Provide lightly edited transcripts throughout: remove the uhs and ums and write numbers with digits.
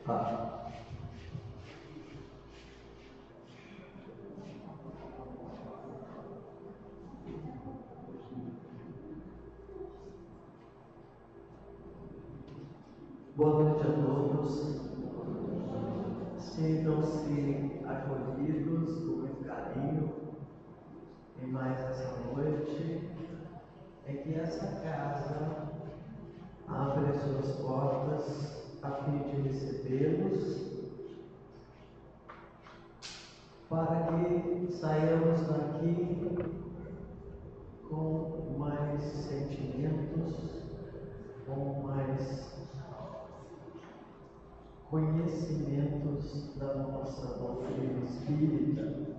Tá. Boa noite a todos. Sintam-se acolhidos com muito carinho em mais essa noite em que essa casa abre as suas portas a fim de recebê-los, para que saiamos daqui com mais sentimentos, com mais conhecimentos da nossa doutrina espírita,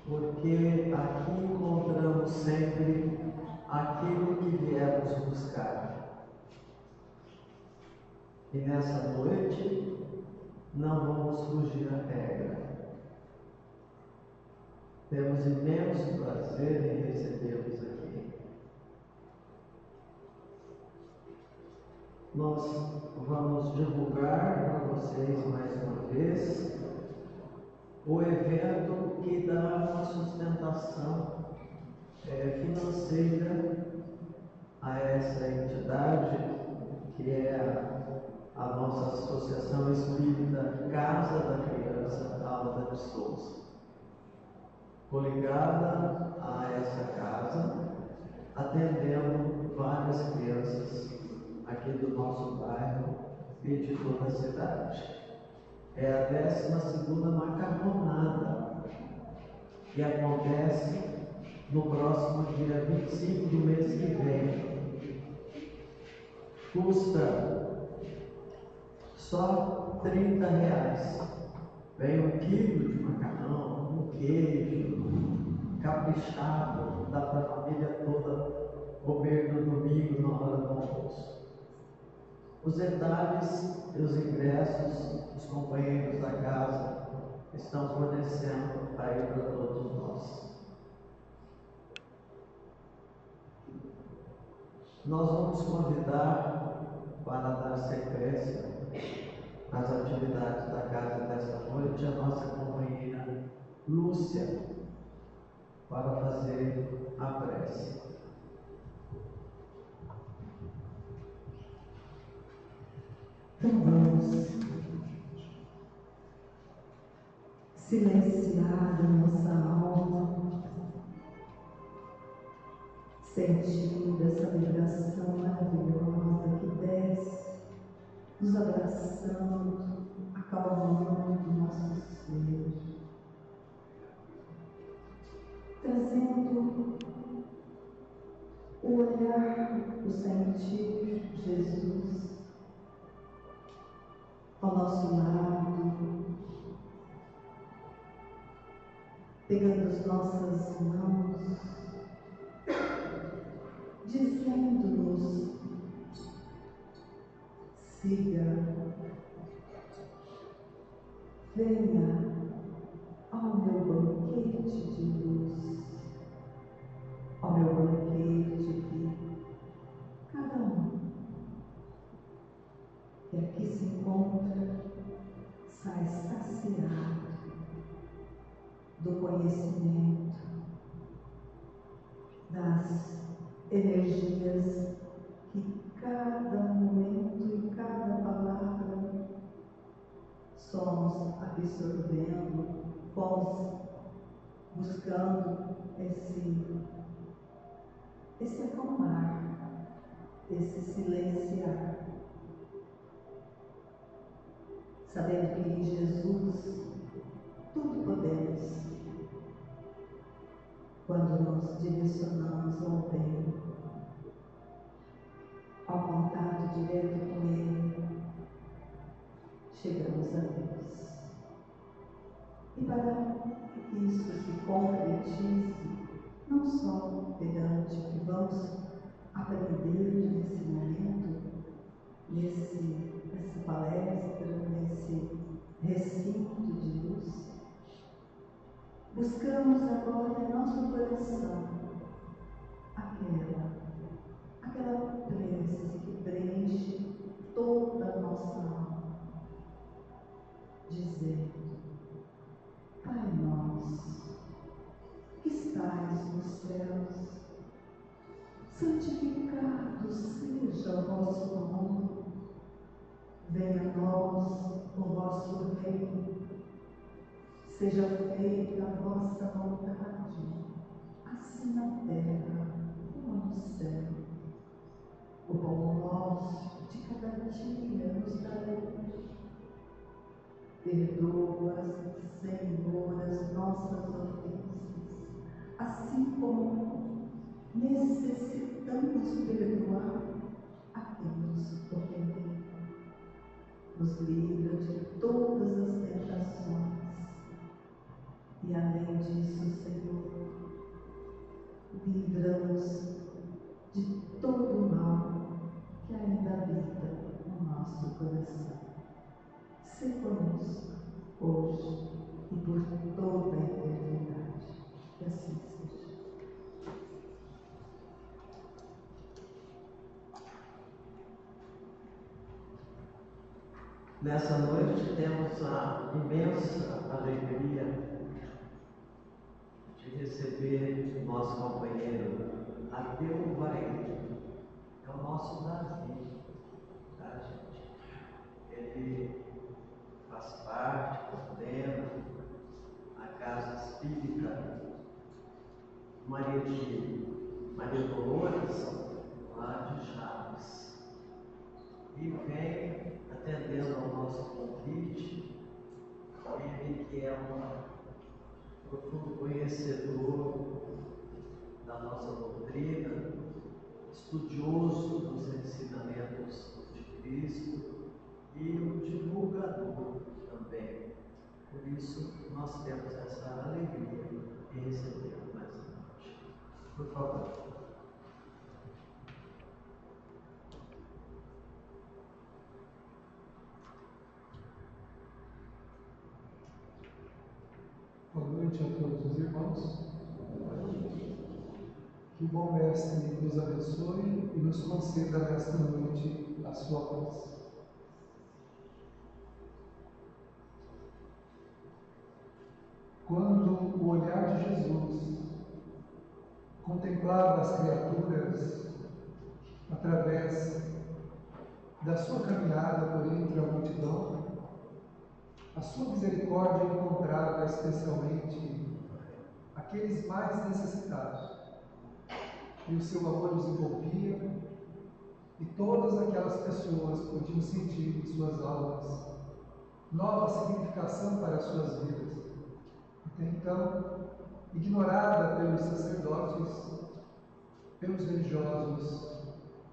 porque aqui encontramos sempre aquilo que viemos buscar. E nessa noite não vamos fugir à regra. Temos imenso prazer em recebê-los aqui. Nós vamos divulgar para vocês mais uma vez o evento que dá uma sustentação financeira a essa entidade, que é a nossa Associação Espírita Casa da Criança Alda de Souza. Coligada a essa casa, atendendo várias crianças aqui do nosso bairro e de toda a cidade. É a 12ª macarronada, que acontece no próximo dia 25 do mês que vem. Custa só R$30. Vem 1 quilo de macarrão, um queijo, caprichado, dá para a família toda comer no domingo na hora do almoço. Os detalhes e os ingressos, os companheiros da casa estão fornecendo aí para todos nós. Nós vamos convidar para dar sequência às atividades da casa desta noite a nossa companheira Lúcia para fazer a prece. Então vamos silenciar a nossa alma, sentindo essa vibração maravilhosa que desce, nos abraçando, acalmando o nosso ser, trazendo o olhar, o sentir Jesus ao nosso lado, pegando as nossas mãos, dizendo-nos: siga, venha ao meu banquete de luz, ao meu banquete que cada um que aqui se encontra sai saciado do conhecimento, das energias que cada momento e cada palavra somos absorvendo, fomos buscando esse acalmar, esse silenciar, sabendo que em Jesus tudo podemos, quando nos direcionamos ao bem, ao contato direto com Ele, chegamos a Deus. E para que isso se concretize, não só perante o que vamos aprender nesse momento, nessa palestra, nesse recinto de luz, buscamos agora em nosso coração aquela prece que vosso nome, venha a nós o vosso reino, seja feita a vossa vontade, assim na terra como no céu. O pão nosso de cada dia nos dai hoje. Perdoa, Senhor, as nossas ofensas, assim como necessitamos perdoar a quem nos ofendeu. Nos livra de todas as tentações. E além disso, Senhor, livra-nos de todo o mal que ainda habita no nosso coração. Se conosco, hoje e por toda a eternidade. Que assim seja. Nessa noite temos a imensa alegria de receber o nosso companheiro Adeuvair. É o nosso Davi, tá, gente? Ele faz parte, coordena a Casa Espírita Maria Dolores, lá de Chaves. E vem atendendo ao nosso convite, ele que é um profundo conhecedor da nossa doutrina, estudioso dos ensinamentos de Cristo e um divulgador também. Por isso, nós temos essa alegria de recebê-lo nessa noite. Por favor. Boa noite a todos os irmãos. Que o bom Mestre nos abençoe e nos conceda nesta noite a sua paz. Quando o olhar de Jesus contemplava as criaturas através da sua caminhada por entre a multidão, a sua misericórdia encontrava especialmente aqueles mais necessitados, e o seu amor os envolvia, e todas aquelas pessoas podiam sentir em suas almas nova significação para as suas vidas, até então ignorada pelos sacerdotes, pelos religiosos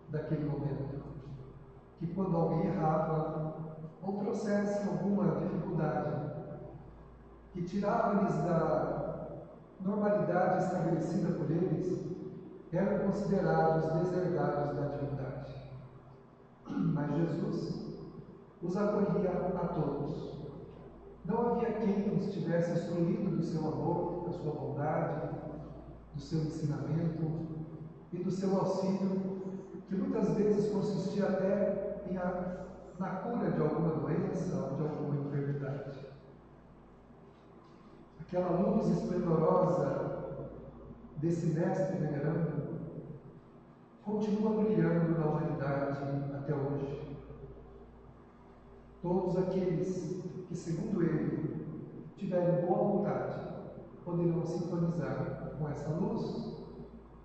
daquele momento, que quando alguém errava ou trouxesse alguma dificuldade que tirava-lhes da normalidade estabelecida por eles, eram considerados deserdados da divindade. Mas Jesus os acolhia a todos. Não havia quem os tivesse excluído do seu amor, da sua bondade, do seu ensinamento e do seu auxílio, que muitas vezes consistia até na cura de alguma doença ou de alguma enfermidade. Aquela luz esplendorosa desse Mestre venerando continua brilhando na humanidade até hoje. Todos aqueles que, segundo ele, tiverem boa vontade, poderão sintonizar com essa luz,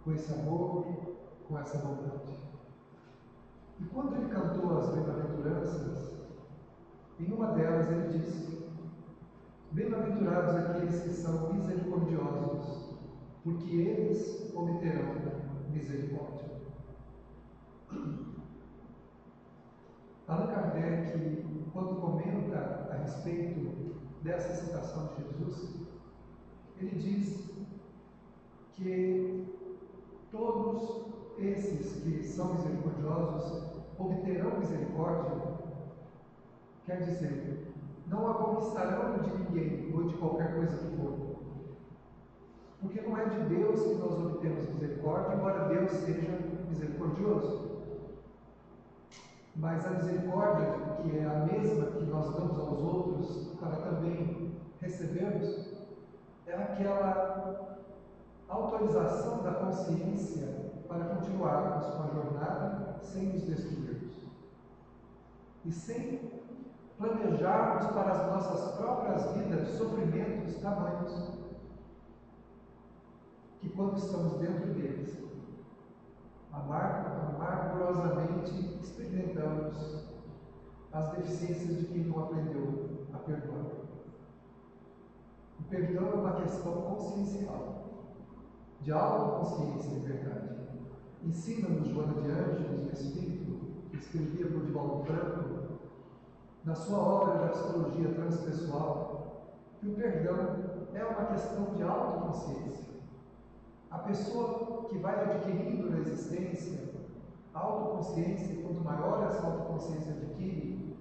com esse amor, com essa bondade. E quando ele cantou as bem-aventuranças, em uma delas ele disse: bem-aventurados aqueles que são misericordiosos, porque eles obterão misericórdia. Allan Kardec, quando comenta a respeito dessa citação de Jesus, ele diz que todos esses que são misericordiosos obterão misericórdia, quer dizer, não a conquistarão de ninguém ou de qualquer coisa que for. Porque não é de Deus que nós obtemos misericórdia, embora Deus seja misericordioso. Mas a misericórdia, que é a mesma que nós damos aos outros para também recebermos, é aquela autorização da consciência para continuarmos com a jornada sem nos destruir. e sem planejarmos para as nossas próprias vidas sofrimentos tamanhos que, quando estamos dentro deles, amargurosamente experimentamos as deficiências de quem não aprendeu a perdoar. O perdão é uma questão consciencial, de autoconsciência, em verdade. Ensina-nos Joana de Ângeles, o Espírito, que escrevia por Divaldo Franco, na sua obra da psicologia transpessoal, que o perdão é uma questão de autoconsciência. A pessoa que vai adquirindo na existência a autoconsciência, quanto maior essa autoconsciência adquire,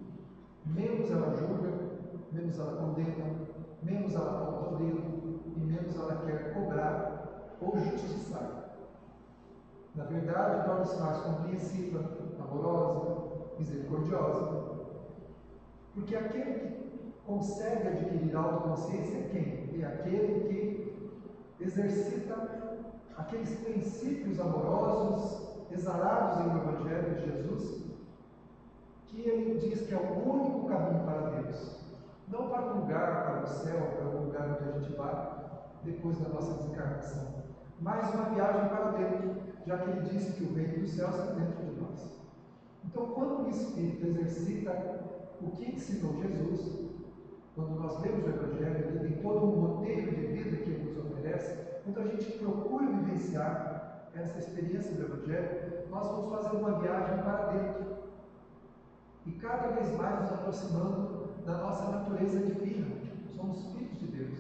menos ela julga, menos ela condena, menos ela aponta o dedo e menos ela quer cobrar ou justiçar. Na verdade, torna-se mais compreensiva, amorosa, misericordiosa. Porque aquele que consegue adquirir autoconsciência é quem? É aquele que exercita aqueles princípios amorosos exalados em o Evangelho de Jesus, que ele diz que é o único caminho para Deus. Não para um lugar, para o céu, para um lugar onde a gente vai depois da nossa desencarnação, mas uma viagem para dentro, já que ele disse que o reino dos céus está dentro de nós. Então, quando o Espírito exercita o que ensinou Jesus, quando nós lemos o Evangelho, ele tem todo um roteiro de vida que ele nos oferece, quando a gente procura vivenciar essa experiência do Evangelho, nós vamos fazer uma viagem para dentro e cada vez mais nos aproximando da nossa natureza divina. Somos filhos de Deus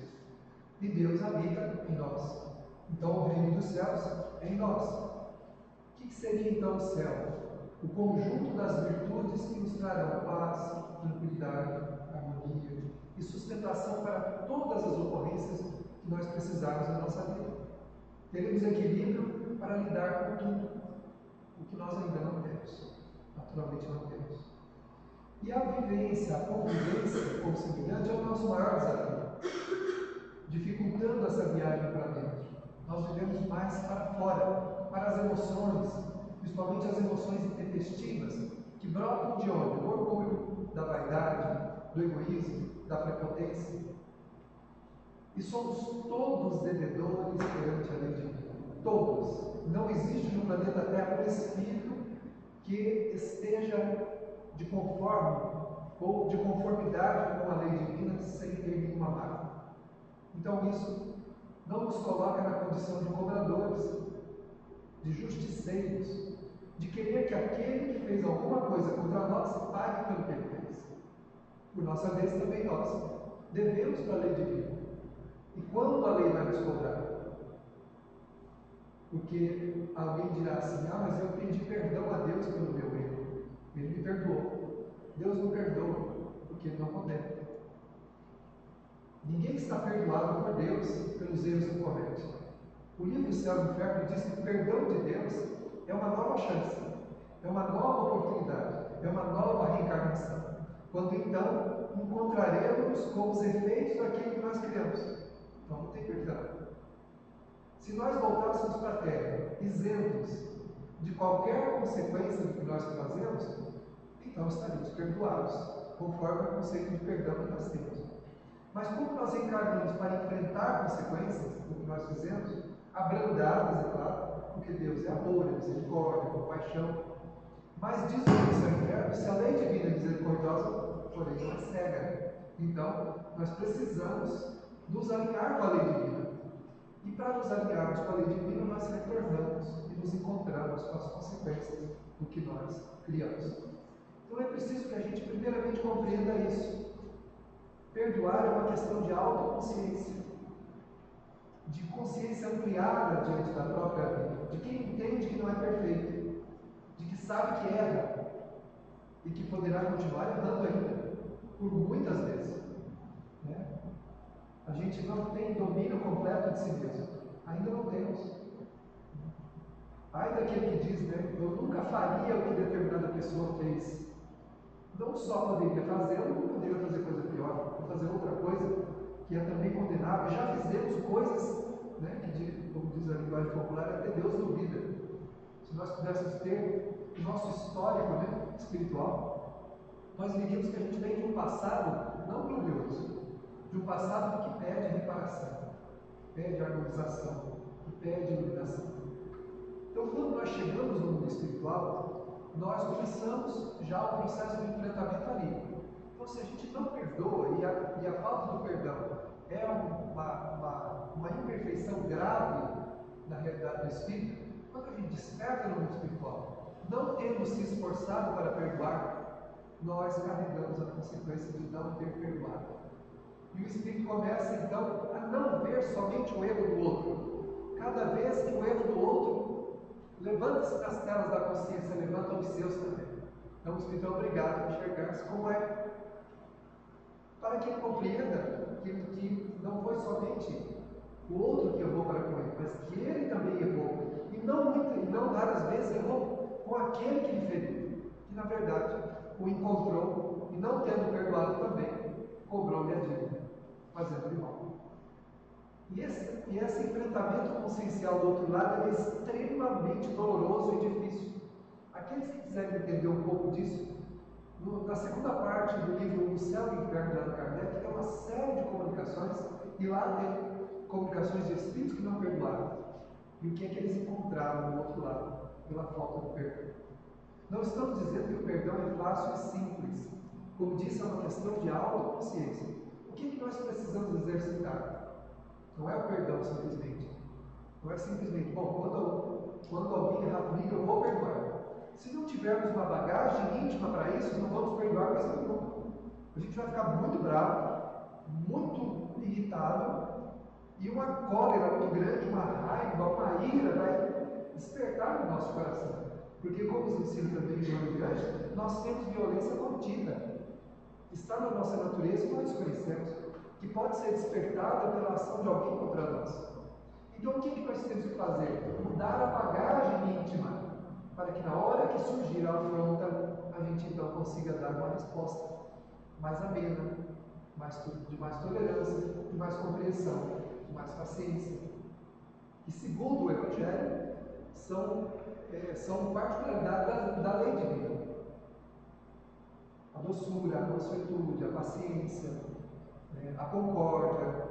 e Deus habita em nós. Então o reino dos céus é em nós. O que seria então o céu? O conjunto das virtudes que nos trarão paz, tranquilidade, harmonia e sustentação para todas as ocorrências que nós precisarmos na nossa vida. Teremos equilíbrio para lidar com tudo, o que nós ainda não temos, naturalmente não temos. E a vivência, a convivência com o semelhante é o nosso maior desafio, dificultando essa viagem para dentro. Nós vivemos mais para fora, para as emoções, principalmente as emoções intempestivas, que brotam de onde? Do orgulho, da vaidade, do egoísmo, da prepotência. E somos todos devedores perante a lei divina. Todos. Não existe no planeta Terra um espírito que esteja de conforme ou de conformidade com a lei divina sem ter nenhuma mágoa. Então isso não nos coloca na condição de cobradores, de justiceiros, de querer que aquele que fez alguma coisa contra nós pague pelo que ele fez. Por nossa vez também nós devemos para a lei divina. E quando a lei vai nos cobrar? Porque alguém dirá assim: ah, mas eu pedi perdão a Deus pelo meu erro. Ele me perdoou. Deus não perdoa, porque Ele não condena. Ninguém está perdoado por Deus pelos erros que comete. O livro Céu e Inferno diz que o perdão de Deus é uma nova chance, é uma nova oportunidade, é uma nova reencarnação. Quando então encontraremos com os efeitos daquilo que nós criamos. Então não tem perdão. Se nós voltássemos para a Terra isentos de qualquer consequência do que nós fazemos, então estaríamos perdoados, conforme o conceito de perdão que nós temos. Mas como nós encarnamos para enfrentar consequências do que nós fizemos, abrandadas, é claro, porque Deus é amor, é misericórdia, é compaixão. Mas diz o Céu e Inferno, se a lei divina é misericordiosa, porém não é cega. Então, nós precisamos nos alinhar com a lei divina. E para nos alinharmos com a lei divina, nós retornamos e nos encontramos com as consequências do que nós criamos. Então é preciso que a gente primeiramente compreenda isso. Perdoar é uma questão de autoconsciência, de consciência ampliada diante da própria vida, de quem entende que não é perfeito, de que sabe que erra e que poderá continuar errando ainda, por muitas vezes. Né? A gente não tem domínio completo de si mesmo. Ainda não temos. Ai daquele que diz, né? Eu nunca faria o que determinada pessoa fez. Não só poderia fazer, eu não poderia fazer coisa pior, vou fazer outra coisa que é também condenável. Já fizemos coisas, né, que, como diz a linguagem popular, até Deus duvida. Se nós pudéssemos ter o nosso histórico, né, espiritual, nós diríamos que a gente vem de um passado não glorioso, de um passado que pede reparação, pede harmonização, que pede iluminação. Então, quando nós chegamos no mundo espiritual, nós começamos já o processo de enfrentamento ali. Então, se a gente não perdoa, e a falta do perdão é uma imperfeição grave na realidade do espírito, quando a gente desperta no mundo espiritual, não tendo se esforçado para perdoar, nós carregamos a consequência de não ter perdoado. E o espírito começa então a não ver somente o erro do outro. Cada vez que o erro do outro levanta-se nas telas da consciência, levanta os seus também. Então o espírito é obrigado a enxergar-se como é, para que ele compreenda que não foi somente o outro que errou para com ele, mas que ele também errou. E não raras vezes errou com aquele que lhe feriu, que na verdade o encontrou e, não tendo perdoado também, cobrou-lhe a dívida, fazendo-lhe mal. E esse enfrentamento consciencial do outro lado é extremamente doloroso e difícil. Aqueles que quiserem entender um pouco disso, na segunda parte do livro O Céu e o Inferno de Allan Kardec, tem uma série de comunicações, e lá tem comunicações de espíritos que não perdoaram. E o que é que eles encontraram do outro lado, pela falta do perdão. Não estamos dizendo que o perdão é fácil e simples. Como disse, é uma questão de autoconsciência. O que é que nós precisamos exercitar? Não é o perdão simplesmente. Não é simplesmente, bom, quando alguém errar comigo, eu vou perdoar. Se não tivermos uma bagagem íntima para isso, não vamos perdoar coisa nenhuma. A gente vai ficar muito bravo, muito irritado, e uma cólera muito grande, uma raiva, uma ira vai despertar no nosso coração. Porque, como nos ensina também o João Viagem, nós temos violência contida. Está na nossa natureza e nós conhecemos, que pode ser despertada pela ação de alguém contra nós. Então, o que nós temos que fazer? Mudar a bagagem íntima, para que na hora que surgir a afronta, a gente então consiga dar uma resposta mais amena, de mais tolerância, de mais compreensão, de mais paciência. E segundo o Evangelho, são particularidades da lei divina. A doçura, a mansuetude, a paciência, a concórdia,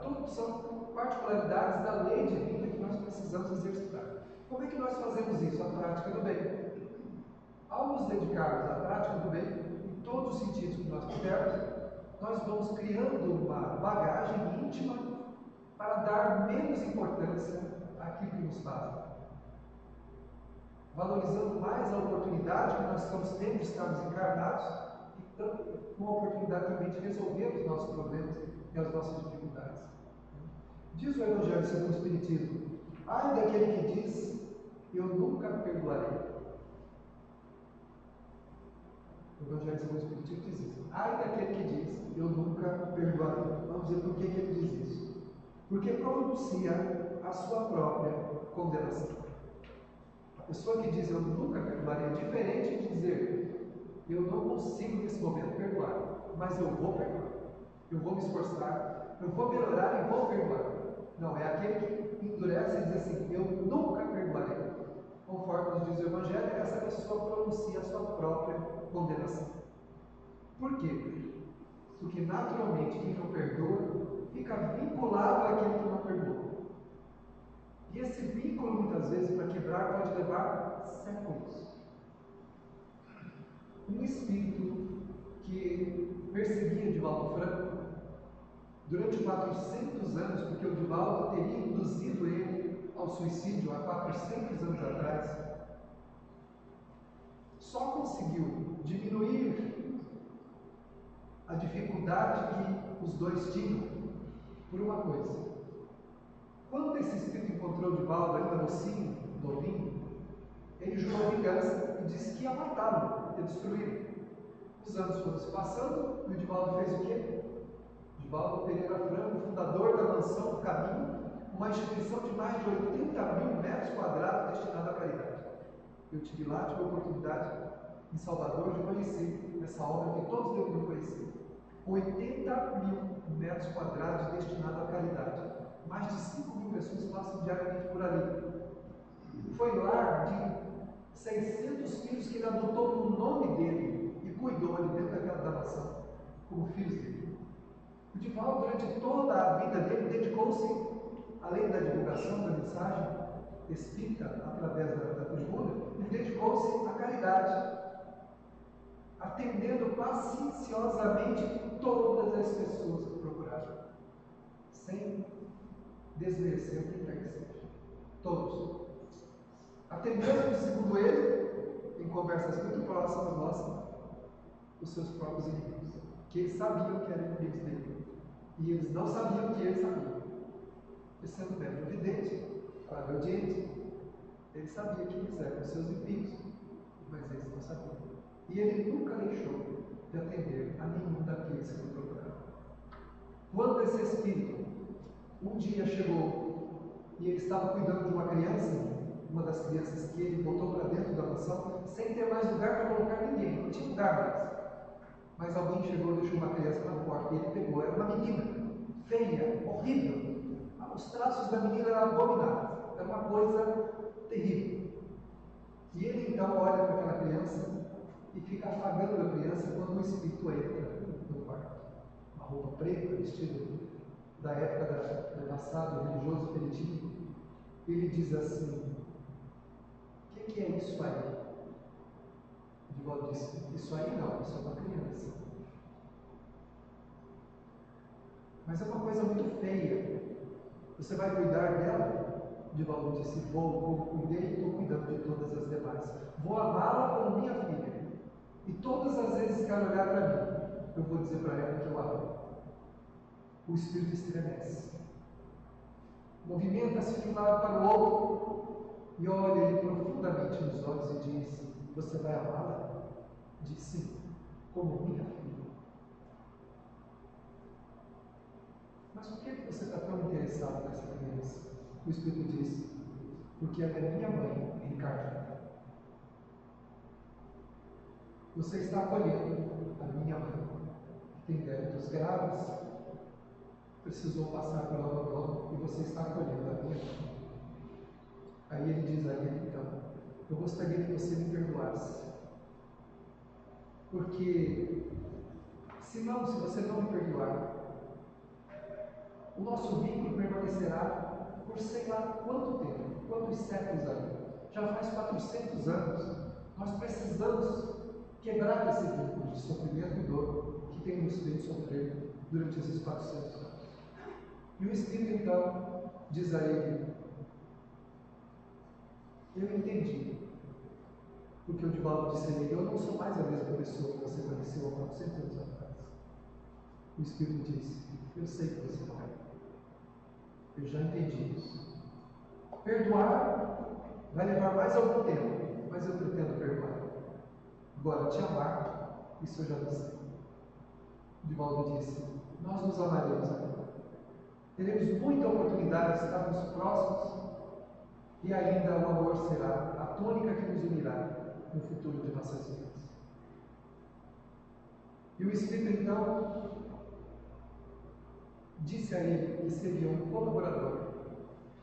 tudo são particularidades da lei divina que nós precisamos exercitar. Como é que nós fazemos isso? A prática do bem. Ao nos dedicarmos à prática do bem, em todos os sentidos que nós pudermos, nós vamos criando uma bagagem íntima para dar menos importância àquilo que nos faz. Valorizando mais a oportunidade que nós estamos tendo de estarmos encarnados, então, uma oportunidade também de resolver os nossos problemas e as nossas dificuldades. Diz o Evangelho segundo o Espiritismo: ai daquele que diz, eu nunca perdoarei. O Evangelho segundo o Espiritismo diz isso. Ai daquele que diz, eu nunca perdoarei. Vamos ver por que ele diz isso. Porque pronuncia a sua própria condenação. A pessoa que diz, eu nunca perdoarei, é diferente de dizer, eu não consigo nesse momento perdoar, mas eu vou perdoar. Eu vou me esforçar, eu vou melhorar e vou perdoar. Não, é aquele que endurece e diz assim, eu nunca perdoarei. Conforme nos diz o Evangelho, essa pessoa pronuncia a sua própria condenação. Por quê? Porque naturalmente quem não perdoa fica vinculado àquele que não perdoa. E esse vínculo, muitas vezes, para quebrar, pode levar séculos. Um espírito que perseguia Divaldo Franco durante 400 anos, porque o Divaldo teria induzido ele ao suicídio há 400 anos atrás, só conseguiu diminuir a dificuldade que os dois tinham por uma coisa. Quando esse espírito encontrou Divaldo ainda mocinho, novinho, ele jurou vingança e disse que ia matá-lo, ia destruí-lo. Os anos foram se passando e o Divaldo fez o quê? Divaldo Pereira Franco, fundador da Mansão do Caminho, uma instituição de mais de 80 mil metros quadrados destinada à caridade. Eu tive lá, tive a oportunidade em Salvador de conhecer essa obra que todos deveriam conhecer. 80 mil metros quadrados destinados à caridade. Mais de 5 mil pessoas passam diariamente por ali. Foi lar de 600 filhos que ele adotou no nome dele e cuidou ali dentro da nação, como filhos dele. O Divaldo, durante toda a vida dele, dedicou-se, além da divulgação da mensagem espírita através da tribuna, ele dedicou-se à caridade, atendendo pacienciosamente todas as pessoas que procuraram, sem desmerecer o que quer que seja. Todos. Até mesmo, segundo ele, em conversas muito próximas nossas, os seus próprios inimigos, que eles sabiam que eram inimigos dele, e eles não sabiam que ele sabia. E sendo bem evidente, claro-audiente, ele sabia que eles eram os seus inimigos, mas eles não sabiam. E ele nunca deixou de atender a nenhum daqueles que o procuraram. Quando esse espírito um dia chegou e ele estava cuidando de uma criança, uma das crianças que ele botou para dentro da mansão, sem ter mais lugar para colocar ninguém, não tinha lugar mais. Mas alguém chegou e deixou uma criança na porta e ele pegou. Era uma menina, feia, horrível. Os traços da menina eram abomináveis, era uma coisa terrível. E ele então olha para aquela criança e fica afagando a criança quando o espírito entra no quarto. Uma roupa preta, vestido da época do passado religioso que ele tinha. Ele diz assim: o que é isso aí? O Divaldo disse: isso aí não, isso é uma criança. Mas é uma coisa muito feia. Você vai cuidar dela? O Divaldo disse: vou cuidei e estou cuidando de todas as demais. Vou amá-la como minha filha. E todas as vezes que ela olhar para mim, eu vou dizer para ela que eu amo. O espírito estremece. Movimenta-se de um lado para o outro e olha ele profundamente nos olhos e diz: você vai amá-la? Diz: sim, como minha filha. Mas por que você está tão interessado nessa criança? O Espírito diz: porque ela é minha mãe encarnada. Você está acolhendo a minha mãe, que tem débitos graves, precisou passar pelo abandono, e você está acolhendo a minha mãe. Aí ele diz a ele: então, eu gostaria que você me perdoasse, porque se você não me perdoar, o nosso vínculo permanecerá por sei lá quanto tempo, quantos séculos aí. Já faz 400 anos. Nós precisamos quebrar esse vínculo de sofrimento e dor que tem nos feito sofrer durante esses 400 anos. E o Espírito então diz a ele: eu entendi. Porque o Divaldo disse a ele: eu não sou mais a mesma pessoa que você conheceu há 400 anos atrás. O Espírito disse: eu sei que você não é. Eu já entendi isso. Perdoar vai levar mais algum tempo, mas eu pretendo perdoar. Agora, te amar, isso eu já não sei. O Divaldo disse: nós nos amaremos agora. Teremos muita oportunidade de estarmos próximos e ainda o amor será a tônica que nos unirá no futuro de nossas vidas. E o Espírito então disse a ele que seria um colaborador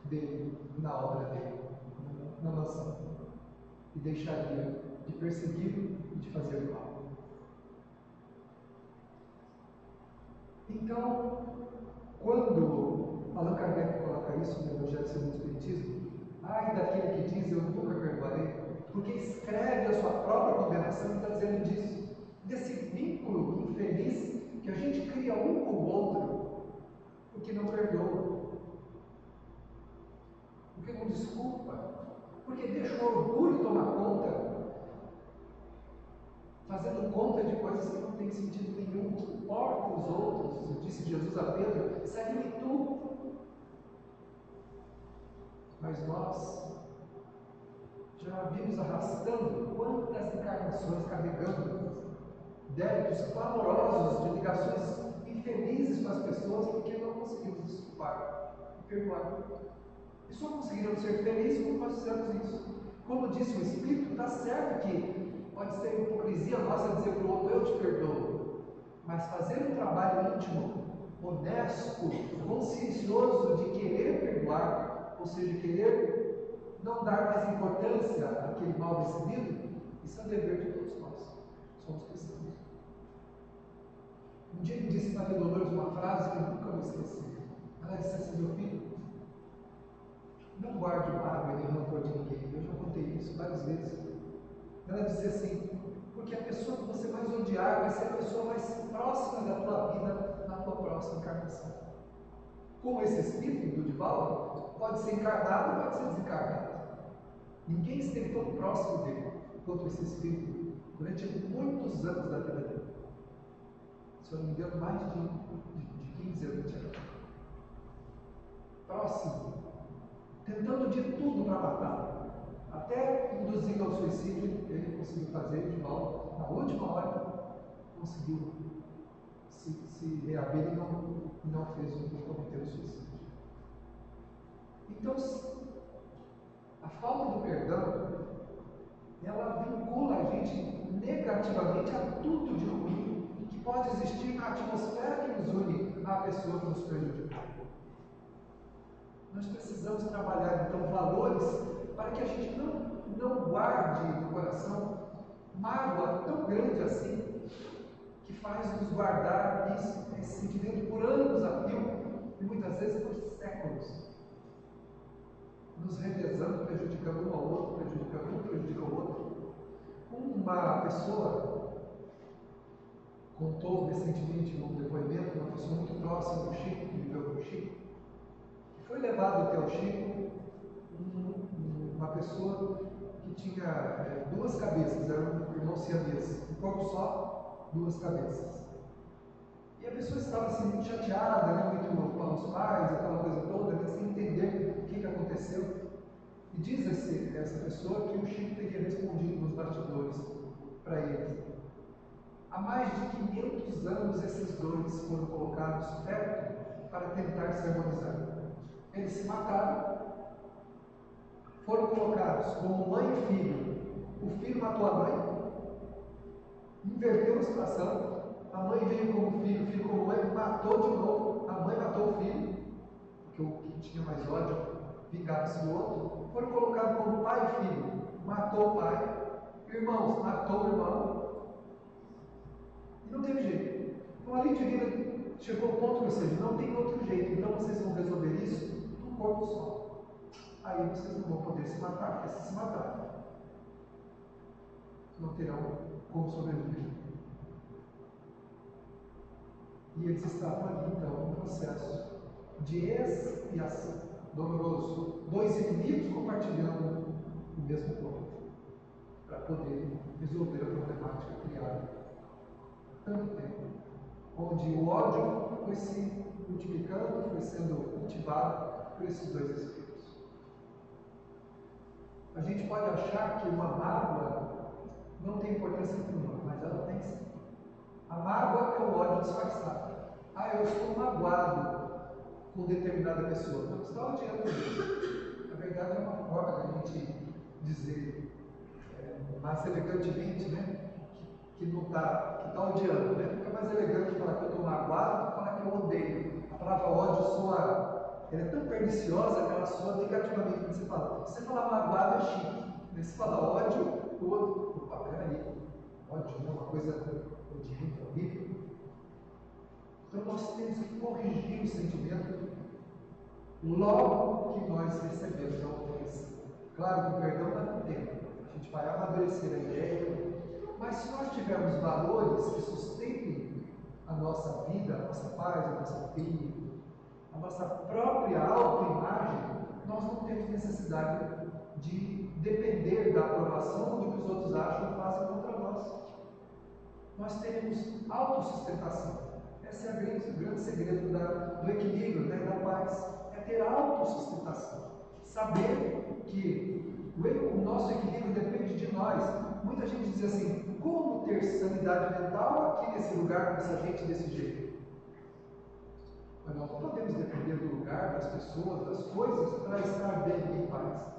dele na obra dele, na mansão, e deixaria de persegui-lo e de fazer mal. Então, quando Allan Kardec coloca isso no Evangelho segundo o Espiritismo, ai daquele que diz eu nunca perdoarei, porque escreve a sua própria condenação e está dizendo disso, desse vínculo infeliz que a gente cria um com o outro, porque não perdoa, porque não desculpa, porque deixa o orgulho tomar conta, fazendo conta de coisas que não têm sentido nenhum. Importa os outros, disse Jesus a Pedro, segue-me tu. Mas nós já vimos arrastando quantas encarnações carregando débitos clamorosos de ligações infelizes com as pessoas porque não conseguimos desculpar e perdoar. E só conseguiremos ser felizes quando nós fizermos isso. Como disse o Espírito, está certo que pode ser hipocrisia nossa dizer para o outro: eu te perdoo. Mas fazer um trabalho íntimo, honesto, consciencioso de querer perdoar, ou seja, querer não dar mais importância àquele mal recebido, isso é dever de todos nós. Somos cristãos. disse para Dolores uma frase que eu nunca vou esquecer. Ela disse assim: meu filho, não guarde mágoa nem rancor de ninguém. Eu já contei isso várias vezes. Ela disse assim: porque a pessoa que você mais odiar vai ser a pessoa mais próxima da tua vida na tua próxima encarnação. Como esse espírito do Divaldo pode ser encarnado ou pode ser desencarnado. Ninguém esteve tão próximo dele quanto esse espírito durante muitos anos da vida dele. Se eu não me engano, mais de 15 anos de vida. Próximo, tentando de tudo para matá-lo. Até induzindo ao suicídio, ele conseguiu fazer de volta. Na última hora, conseguiu se reaver e não cometeu o suicídio. Então, a falta do perdão, ela vincula a gente negativamente a tudo de ruim que pode existir na atmosfera que nos une à pessoa que nos prejudicou. Nós precisamos trabalhar, então, valores para que a gente não guarde no coração mágoa tão grande assim, que faz nos guardar esse sentimento por anos a fio, e muitas vezes por séculos, nos revezando, prejudicando um ao outro, prejudicando um, prejudicando o outro. Uma pessoa contou recentemente num depoimento, uma pessoa muito próxima do Chico, que viveu com o Chico, que foi levado até o Chico uma pessoa que tinha duas cabeças, era um irmão siamês, um corpo só, duas cabeças. E a pessoa estava assim, muito chateada, né, muito com os pais, aquela coisa toda, né, sem entender o que aconteceu. E diz essa pessoa que o Chico teria respondido nos bastidores para eles. Há mais de 500 anos esses dois foram colocados perto para tentar se harmonizar. Eles se mataram, foram colocados como mãe e filho. O filho matou a mãe, inverteu a situação. A mãe veio como filho, o filho como mãe, matou de novo. A mãe matou o filho, porque o que tinha mais ódio vingava-se do outro. Foram colocados como pai e filho, matou o pai. Irmãos, matou o irmão. E não teve jeito. Então a lei divina chegou ao ponto, ou seja, não tem outro jeito. Então vocês vão resolver isso num corpo só. Aí vocês não vão poder se matar, porque se matarem, não terão como sobreviver. E eles estavam ali, então, num processo de expiação doloroso. Dois inimigos compartilhando o mesmo corpo, para poder resolver a problemática criada há tanto tempo, onde o ódio foi se multiplicando, foi sendo cultivado por esses dois espíritos. A gente pode achar que uma mágoa não tem importância nenhuma, mas ela tem sim. A mágoa é o ódio disfarçado. Eu estou magoado com determinada pessoa. Não está odiando ele. Na verdade, é uma forma da gente dizer mais elegantemente, né? Que está odiando, né? Fica mais elegante falar que eu estou magoado do que falar que eu odeio. A palavra ódio soa, ela é tão perniciosa que ela soa negativamente quando você fala. Se você falar magoado é chique. Se falar ódio, o outro, opa, peraí, ódio é uma coisa odienta, horrível. Então nós temos que corrigir o sentimento logo que nós recebemos a ofensa. Claro que o perdão dá um tempo, a gente vai amadurecer a ideia, mas se nós tivermos valores que sustentem a nossa vida, a nossa paz, a nossa vida, a nossa própria autoimagem, nós não temos necessidade de depender da aprovação do que os outros acham e fazem contra nós. Nós teremos autossustentação. Esse é o grande segredo do equilíbrio, né, da paz. É ter autossustentação. Saber que o nosso equilíbrio depende de nós. Muita gente diz assim: como ter sanidade mental aqui nesse lugar, com essa gente desse jeito? Mas nós não podemos depender do lugar, das pessoas, das coisas, para estar bem em paz.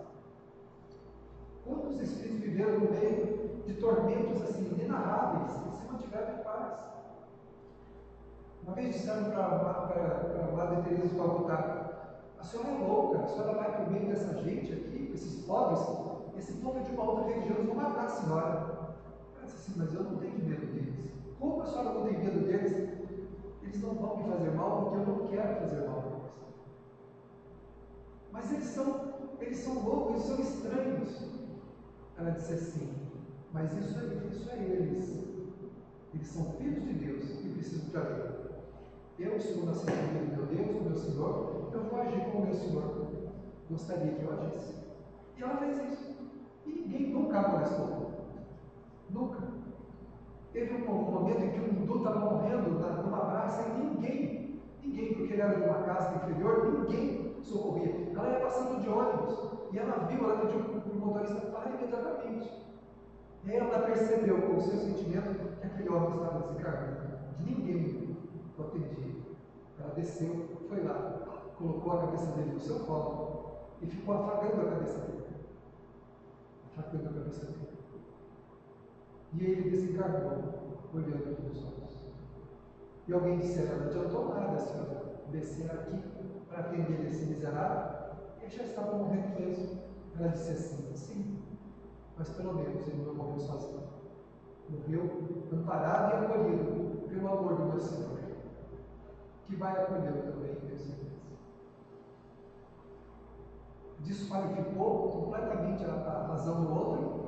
Quantos espíritos viveram no meio de tormentos assim inenarráveis e se mantiveram em paz? Uma vez disseram para a Madre Teresa de Calcutá: a senhora é louca, a senhora vai para o meio dessa gente aqui, esses pobres, esse povo é de uma outra religião, eles vão matar a senhora. Ela disse assim: mas eu não tenho medo deles. Como a senhora não tem medo deles? Ele Eles não vão me fazer mal porque eu não quero fazer mal para eles. Mas eles são loucos, eles são estranhos. Ela disse assim, mas isso é eles. Eles são filhos de Deus e precisam de ajuda. Eu estou na sintonia do meu Deus, do meu Senhor, eu vou agir como o meu Senhor gostaria que eu agisse. E ela fez isso. E ninguém nunca a molestou. Nunca. Teve um momento em que um Dudu estava morrendo numa praça e ninguém, porque ele era de uma casa inferior, ninguém socorria. Ela ia passando de ônibus e ela pediu para o motorista parar imediatamente. E aí ela percebeu com o seu sentimento que aquele homem estava desencarnando. Ninguém o atendia. Ela desceu, foi lá, colocou a cabeça dele no seu colo e ficou afagando a cabeça dele. E ele desencarnou, olhando para os olhos. E alguém disse, não adiantou nada, senhora, descer aqui para atender esse miserável, ele já estava morrendo mesmo. Ela disse assim, sim, mas pelo menos ele não morreu sozinho. Morreu amparado e acolhido pelo amor do meu Senhor, que vai acolhê-lo também, tenho certeza. Desqualificou completamente a razão do outro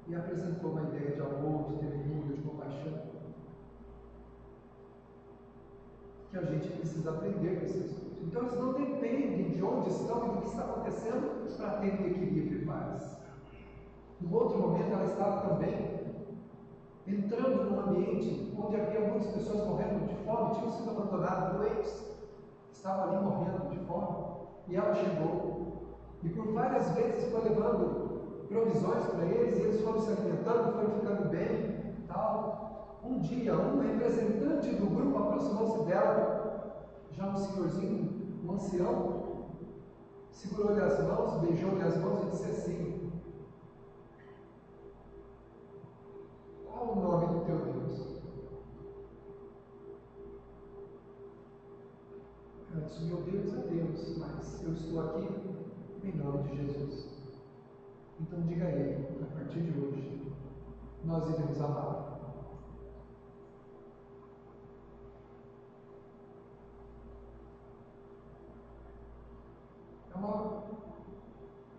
e apresentou uma ideia de amor, de ternura, de compaixão, que a gente precisa aprender com esses dois. Então eles não dependem de onde estão e do que está acontecendo para terem equilíbrio e paz. No outro momento ela estava também entrando num ambiente onde havia muitas pessoas morrendo de fome, tinham sido abandonados, doentes, estavam ali morrendo de fome, e ela chegou e por várias vezes foi levando provisões para eles, e eles foram se alimentando, foram ficando bem, tal. Um dia, um representante do grupo aproximou-se dela, já um senhorzinho, um ancião, segurou-lhe as mãos, beijou-lhe as mãos e disse assim, qual o nome do teu Deus? Ela disse, meu Deus é Deus, mas eu estou aqui em nome de Jesus. Então diga a ele, a partir de hoje, nós iremos amá-lo.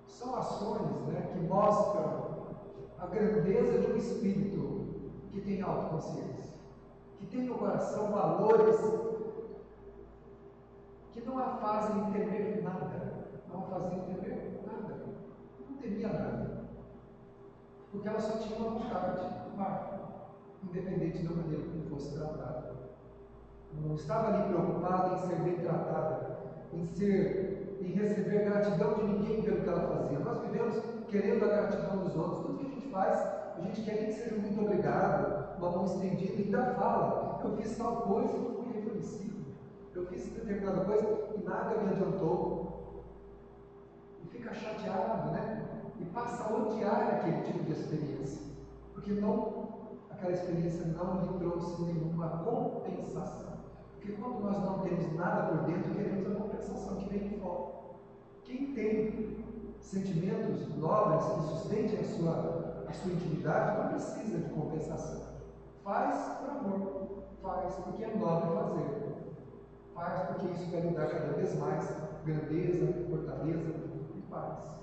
São ações, que mostram a grandeza de um espírito que tem autoconsciência, que tem no coração valores que não a fazem temer nada, não temia nada, porque ela só tinha uma vontade, independente da maneira como fosse tratada. Não estava ali preocupada em ser bem tratada, em receber gratidão de ninguém pelo que ela fazia. Nós vivemos querendo a gratidão dos outros. Tudo que a gente faz, a gente quer que seja muito obrigado, uma mão estendida, e ainda fala, eu fiz tal coisa e não fui reconhecido. Eu fiz determinada coisa e nada me adiantou. E fica chateado, E passa a odiar aquele tipo de experiência. Porque aquela experiência não lhe trouxe nenhuma compensação. Porque quando nós não temos nada por dentro, queremos a compensação que vem de fora. Quem tem sentimentos nobres que sustentem a sua intimidade não precisa de compensação. Faz por amor, faz porque é nobre fazer. Faz porque isso vai lhe dar cada vez mais grandeza, fortaleza e paz.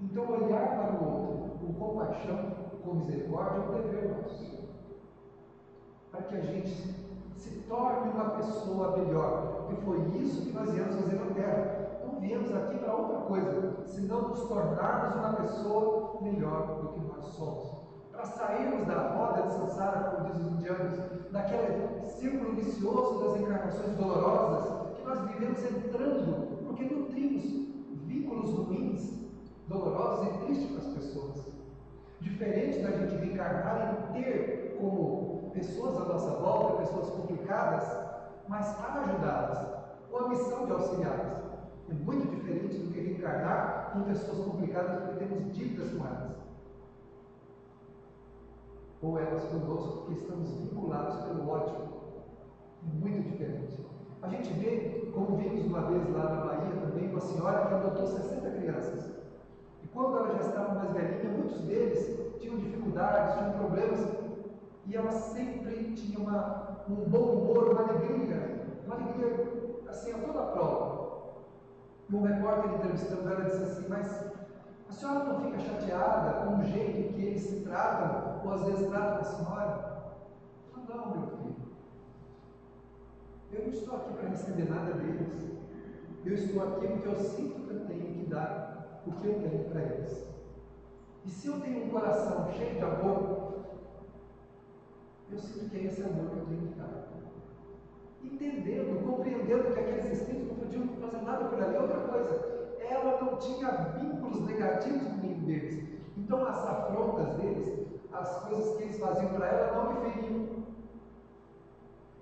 Então, olhar para o outro com compaixão, com misericórdia, é um dever nosso. Para que a gente se torne uma pessoa melhor. Porque foi isso que nós viemos fazer na Terra. Não viemos aqui para outra coisa, senão nos tornarmos uma pessoa melhor do que nós somos. Para sairmos da roda de samsara, como dizem os indianos, daquele círculo vicioso das encarnações dolorosas, que nós vivemos entrando, porque nutrimos vínculos ruins, dolorosos e tristes para as pessoas. Diferente da gente reencarnar e ter como pessoas à nossa volta, pessoas complicadas, mas para ajudá-las, com a missão de auxiliá-las. É muito diferente do que reencarnar com pessoas complicadas porque temos dívidas com elas. Ou elas conosco porque estamos vinculados pelo ódio. É muito diferente. A gente vê, como vimos uma vez lá na Bahia também, uma senhora que adotou 60 crianças. E quando ela já estava mais velhinha, muitos deles tinham dificuldades, tinham problemas. E ela sempre tinha um bom humor, uma alegria assim, a toda prova. E um repórter entrevistando ela disse assim: mas a senhora não fica chateada com o jeito que eles se tratam, ou às vezes tratam a senhora? Eu falei: não, meu filho, eu não estou aqui para receber nada deles. Eu estou aqui porque eu sinto que eu tenho que dar o que eu tenho para eles. E se eu tenho um coração cheio de amor, eu sinto que é esse amor que eu tenho que dar. Entendendo, compreendendo que aqueles espíritos não podiam fazer nada por ali. Outra coisa, ela não tinha vínculos negativos com nenhum deles. Então as afrontas deles, as coisas que eles faziam para ela, não me feriam.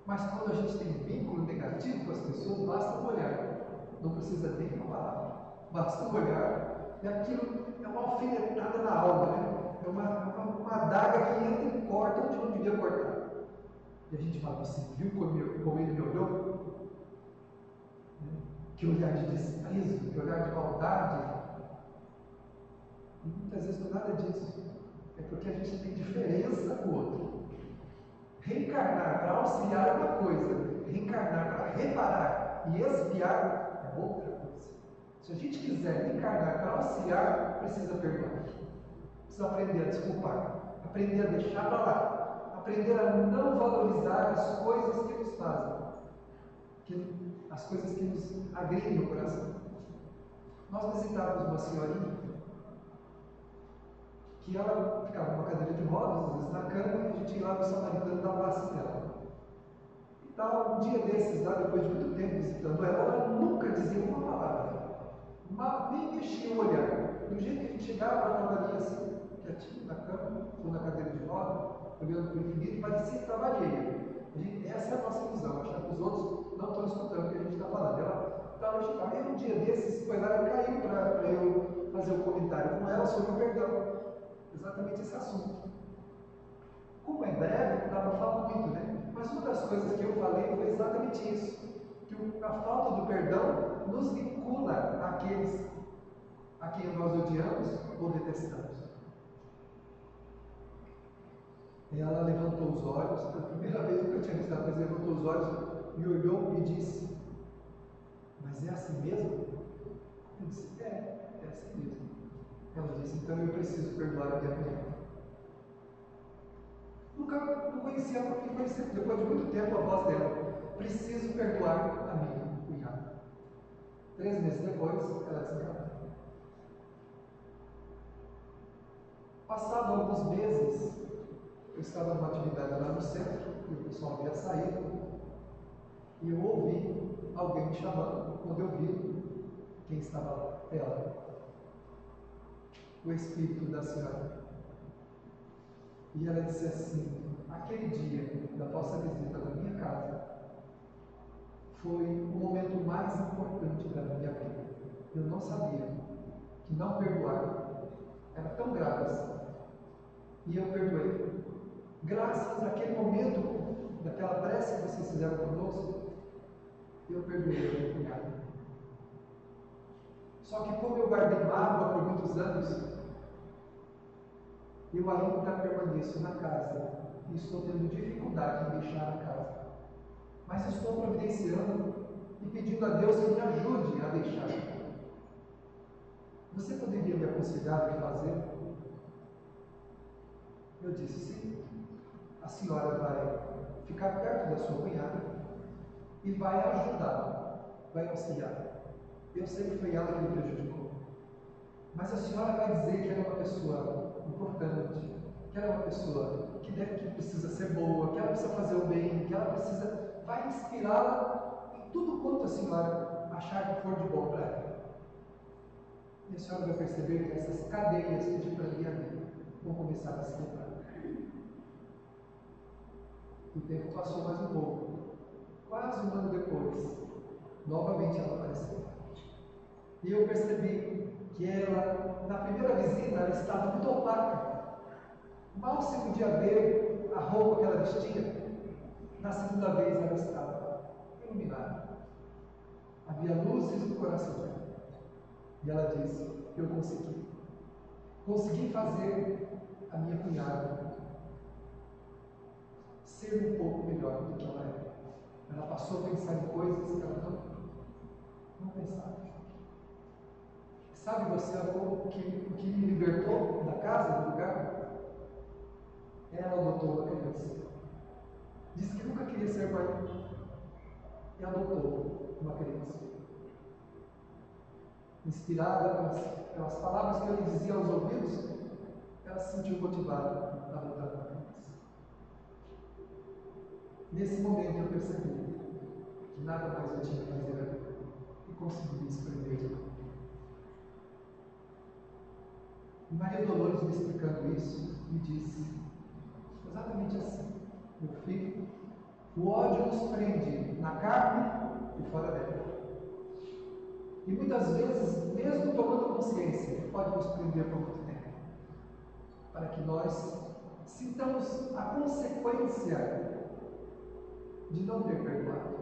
Mas quando a gente tem vínculo negativo com as pessoas, basta um olhar. Não precisa nem uma palavra. Basta um olhar. E aquilo é uma alfinetada na alma, né? É uma adaga que entra e corta onde não devia cortar. E a gente fala: você viu como ele me olhou? Que olhar de desprezo, que olhar de maldade. E muitas vezes não é nada disso. É porque a gente tem diferença com o outro. Reencarnar para auxiliar é uma coisa, reencarnar para reparar e expiar é outra coisa. Se a gente quiser reencarnar para auxiliar, precisa perdoar. Precisa aprender a desculpar, aprender a deixar para lá, aprender a não valorizar as coisas que nos fazem, as coisas que nos agridem o coração. Nós visitávamos uma senhorinha que ela ficava numa cadeira de rodas, às vezes na cama, e a gente ia lá no samaritano dar passe dela. E tal, um dia desses, lá, depois de muito tempo visitando ela nunca dizia uma palavra, nem mexia o olhar. Do jeito que a gente chegava, ela estava ali assim, quietinha na cama, ou na cadeira de rodas, olhando para o infinito, e parecia que estava alheia. Essa é a nossa ilusão, achar que os outros não estão escutando o que a gente está falando. Ela estava agitada. E um dia desses, foi lá e caiu para eu fazer um comentário com ela sobre o perdão. Exatamente esse assunto. Como é breve, não dá para falar muito, né? Mas uma das coisas que eu falei foi exatamente isso: que a falta do perdão nos vincula àqueles a quem nós odiamos ou detestamos. Ela levantou os olhos, a primeira vez que eu tinha visto ela, mas levantou os olhos, me olhou e disse: mas é assim mesmo? Eu disse: é assim mesmo. Ela disse: então eu preciso perdoar a minha cunhada. Não conhecia, depois de muito tempo, a voz dela: preciso perdoar a minha cunhada. 3 meses depois, ela desencarnou. Passado alguns meses, eu estava numa atividade lá no centro, e o pessoal havia saído, e eu ouvi alguém me chamando. Quando eu vi quem estava lá, ela, o espírito da senhora. E ela disse assim: aquele dia da vossa visita na minha casa foi o momento mais importante da minha vida. Eu não sabia que não perdoar era tão grave assim. E eu perdoei. Graças àquele momento, daquela prece que vocês fizeram conosco, eu perdoei a minha cunhada. Só que como eu guardei mágoa por muitos anos, eu ainda permaneço na casa e estou tendo dificuldade em deixar a casa. Mas estou providenciando e pedindo a Deus que me ajude a deixar. Você poderia me aconselhar o que fazer? Eu disse: sim. A senhora vai ficar perto da sua cunhada e vai ajudá-la, vai auxiliar. Eu sei que foi ela que me prejudicou. Mas a senhora vai dizer que ela é uma pessoa importante, que ela é uma pessoa que precisa ser boa, que ela precisa fazer o bem, que ela precisa... vai inspirá-la em tudo quanto a senhora achar que for de bom para ela. E a senhora vai perceber que essas cadeias de planejamento vão começar a se quebrar. O tempo passou mais um pouco. Quase um ano depois, novamente ela apareceu. E eu percebi que ela, na primeira visita, ela estava muito opaca. Mal se podia ver a roupa que ela vestia. Na segunda vez, ela estava iluminada. Havia luzes no coração dela. E ela disse: eu consegui. Consegui fazer a minha cunhada ser um pouco melhor do que ela é. Ela passou a pensar em coisas que ela não pensava. Sabe você o que me libertou da casa, do lugar? Ela adotou uma criança. Disse que nunca queria ser mãe. E adotou uma criança. Inspirada pelas palavras que eu lhe dizia aos ouvidos, ela se sentiu motivada a adotar uma criança. Nesse momento eu percebi que nada mais eu tinha que fazer e consegui me desprender. E Maria Dolores, me explicando isso, me disse exatamente assim: meu filho, o ódio nos prende na carne e fora dela. E muitas vezes, mesmo tomando consciência, pode nos prender por muito tempo, para que nós sintamos a consequência de não ter perdoado.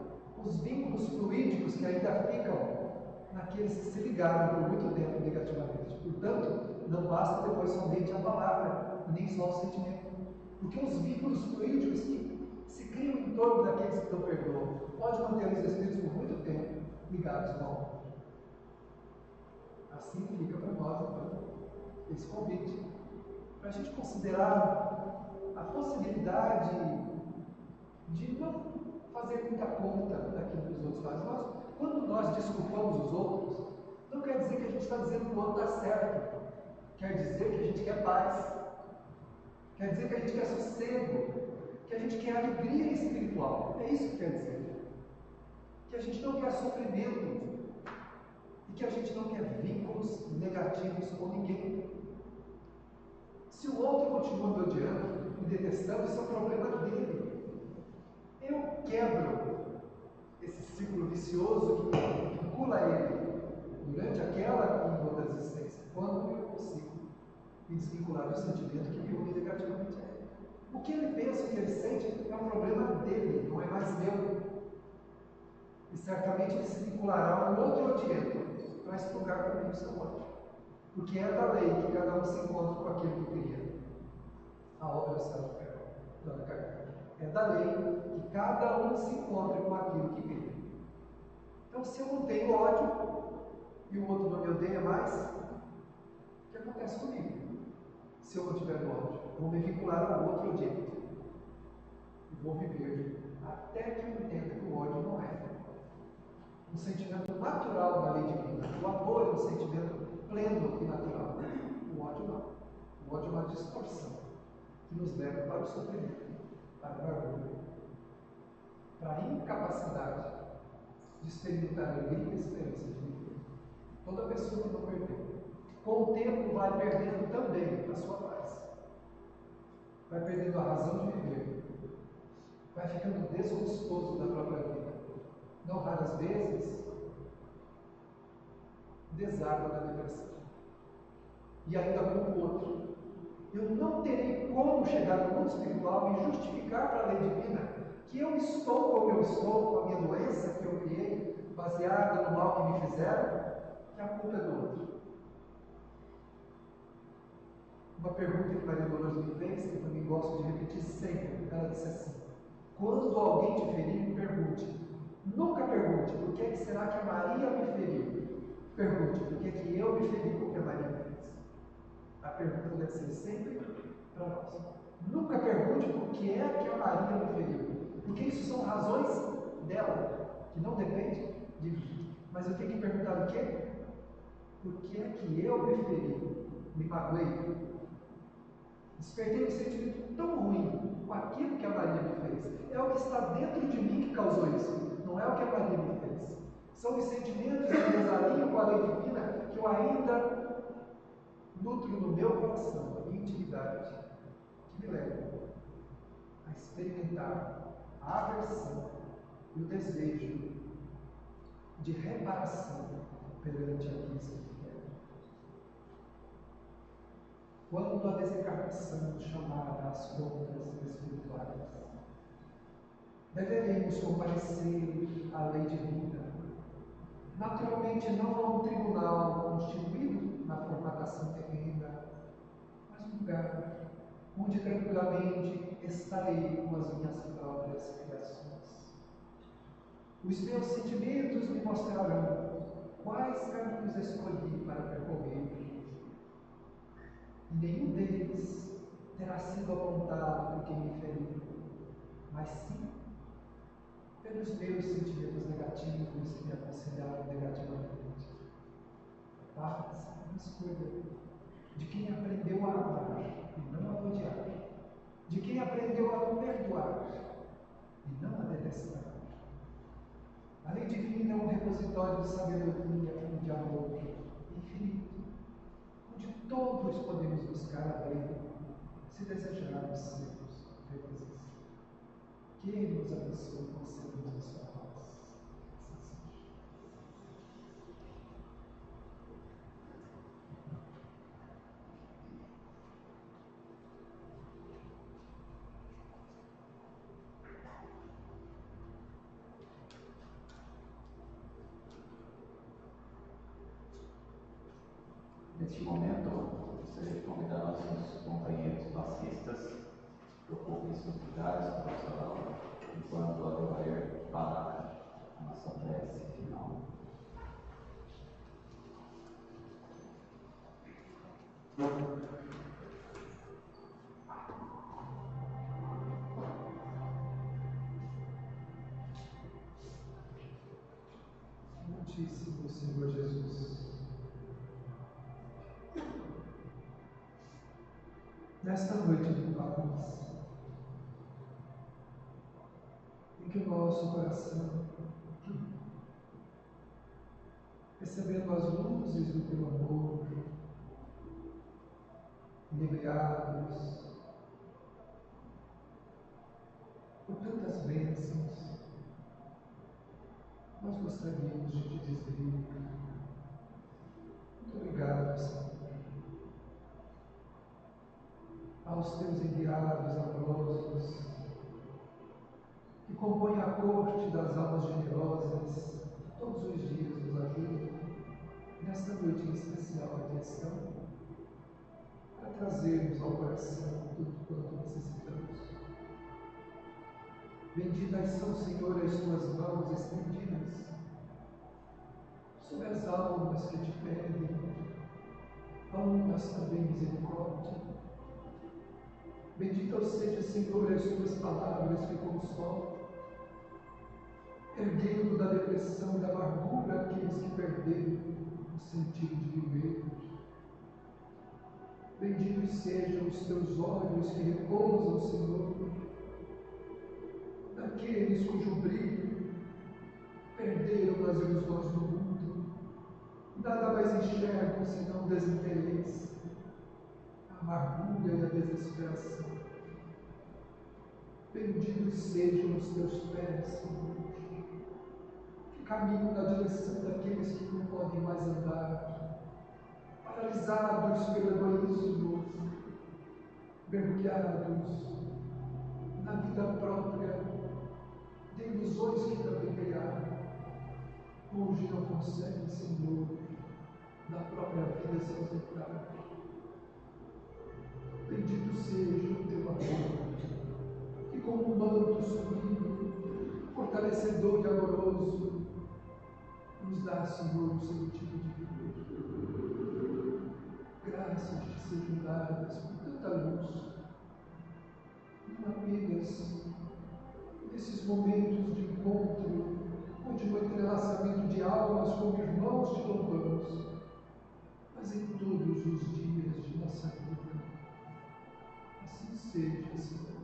Os vínculos fluídicos que ainda ficam naqueles que se ligaram por muito tempo negativamente. Portanto, não basta depois somente a palavra, nem só o sentimento. Porque os vínculos fluídicos que se criam em torno daqueles que não perdoam, pode manter os espíritos por muito tempo ligados com a outra. Assim fica para nós, então, esse convite, para a gente considerar a possibilidade de não fazer muita conta daquilo que os outros fazem. Quando nós desculpamos os outros, não quer dizer que a gente está dizendo que o outro está certo. Quer dizer que a gente quer paz. Quer dizer que a gente quer sossego. Que a gente quer alegria espiritual. É isso que quer dizer. Que a gente não quer sofrimento. E que a gente não quer vínculos negativos com ninguém. Se o outro continua me odiando, me detestando, isso é um problema dele. Eu quebro esse ciclo vicioso que vincula ele durante aquela e outra existência, quando eu consigo me desvincular do sentimento que me une negativamente a ele. O que ele pensa, o que ele sente, é um problema dele, não é mais meu. E certamente ele se vinculará a um outro odiento para expurgar comigo o seu ódio. Porque é da lei que cada um se encontra com aquilo que queria. A obra do céu, Dona Carmen. É da lei que cada um se encontre com aquilo que queria. Então, se eu não tenho ódio e o outro não me odeia mais, o que acontece comigo? Se eu não tiver ódio, vou me vincular ao outro odiento e vou viver até que eu entenda que o ódio não é um sentimento natural da lei divina. O amor é um sentimento pleno e natural. O ódio não. O ódio é uma distorção que nos leva para o sofrimento, para o orgulho, para a incapacidade de experimentar alegria e esperança de viver. Toda pessoa que não perdeu, com o tempo vai perdendo também a sua paz, vai perdendo a razão de viver, vai ficando desgostoso da própria vida. Não raras vezes, deságua na depressão. E ainda como o outro. Eu não terei como chegar no mundo espiritual e justificar para a lei divina que eu estou como eu estou, com a minha doença que eu criei, baseada no mal que me fizeram, que a culpa é do outro. Uma pergunta que Maria Dolores me fez, que eu também gosto de repetir sempre, ela disse assim: quando alguém te ferir, pergunte. Nunca pergunte, por que será que a Maria me feriu? Pergunte, por que eu me feri com o que a Maria me fez? A pergunta deve ser sempre para nós. Nunca pergunte por que é que a Maria me feriu, porque isso são razões dela, que não dependem de mim. Mas eu tenho que perguntar o quê? Por que é que eu me feri? Me magoei? Despertei um sentimento tão ruim com aquilo que a Maria me fez. É o que está dentro de mim que causou isso, não é o que a Maria me fez. São os sentimentos que desalinham com a lei divina que eu ainda nutro no meu coração, a minha intimidade, que me levam a experimentar a aversão e o desejo de reparação perante aqueles que me querem. Quando a desencarnação nos chamar às contas espirituais, deveremos comparecer à lei divina, naturalmente não a um tribunal constituído na formatação terrena, mas um lugar onde tranquilamente estarei com as minhas próprias criações. Os meus sentimentos me mostrarão quais caminhos escolhi para percorrer, e nenhum deles terá sido apontado por quem me feriu, mas sim pelos meus sentimentos negativos que me aconselharam negativamente. Paz é uma escolha de quem aprendeu a amar e não a odiar, de quem aprendeu a perdoar e não a detestar. A lei divina é um repositório de sabedoria e de amor infinito, onde todos podemos buscar abrigo, se desejarmos sermos felizes. Que Ele nos abençoe com a sua paz. Neste momento, gostaria de convidar nossos companheiros passistas que ocupem seus lugares para o salão, enquanto o Adevair para a nossa prece final. Muitíssimo Senhor Jesus, nesta noite de paz, em que o nosso coração, recebendo as luzes do teu amor, inebriados por tantas bênçãos, nós gostaríamos de te dizer muito obrigado, Senhor, aos teus enviados amorosos, que compõem a corte das almas generosas, todos os dias nos ajudam, nesta noite em especial aqui estão, para trazermos ao coração tudo quanto necessitamos. Benditas são, Senhor, as tuas mãos estendidas sobre as almas que te pedem, almas também misericórdia. Bendito seja, Senhor, as tuas palavras que consolam, erguendo da depressão e da amargura aqueles que perderam o sentido de viver. Benditos sejam os teus olhos que repousam, Senhor, daqueles cujo brilho perderam nas ilusões do mundo, nada mais enxergam senão o desinteresse, a amargura e a desesperação. Benditos sejam os teus pés, Senhor, que caminham na direção daqueles que não podem mais andar, paralisados pelo egoísmo, mergulhados na vida própria, de ilusões que também criaram. Hoje não conseguem, Senhor, da própria vida se ausentar. Bendito seja o teu amor, que como um manto sublime, fortalecedor e amoroso, nos dá, Senhor, um sentido de viver. Graças te sejam dadas por tanta luz, não apenas nesses momentos de encontro, onde no entrelaçamento de almas como irmãos te louvamos, mas em todos os dias de nossa vida. Assim seja, Senhor.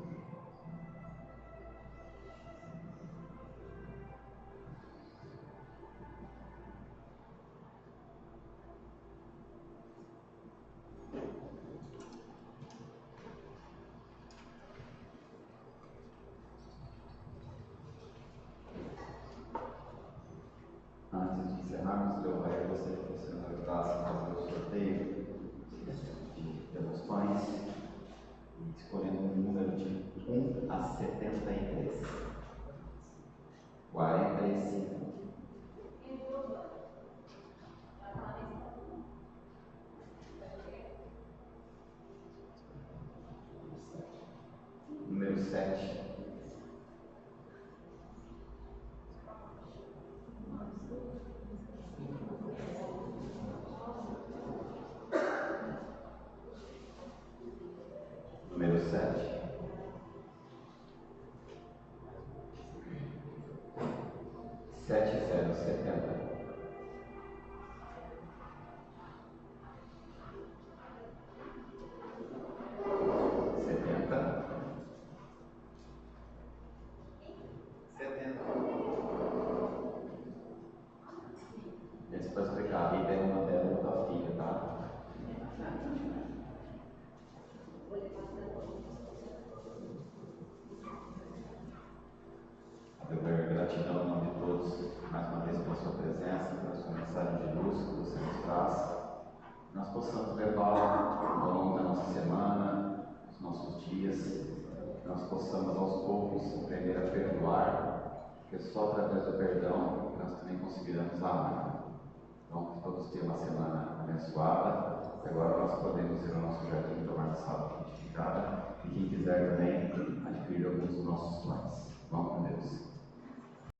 Antes de encerrarmos, eu gostaria que o senhor ajudasse a fazer o sorteio de devoções, escolhendo um número de 1 a 73. 45. 7. Número 7. Sete, 0, 70. 70. Esse para explicar, a vida é uma dela ou da filha, tá? Eu gratidão em nome de todos, mais uma vez pela sua presença, pela sua mensagem de luz que você nos traz. Nós possamos levar ao longo da nossa semana, dos nossos dias, nós possamos aos poucos aprender a perdoar, porque só através do perdão nós também conseguiremos amar. Então, que todos tenham uma semana abençoada. Agora nós podemos ir ao nosso jardim tomar uma sala frutificada e quem quiser também adquirir alguns dos nossos pães. Vamos com Deus.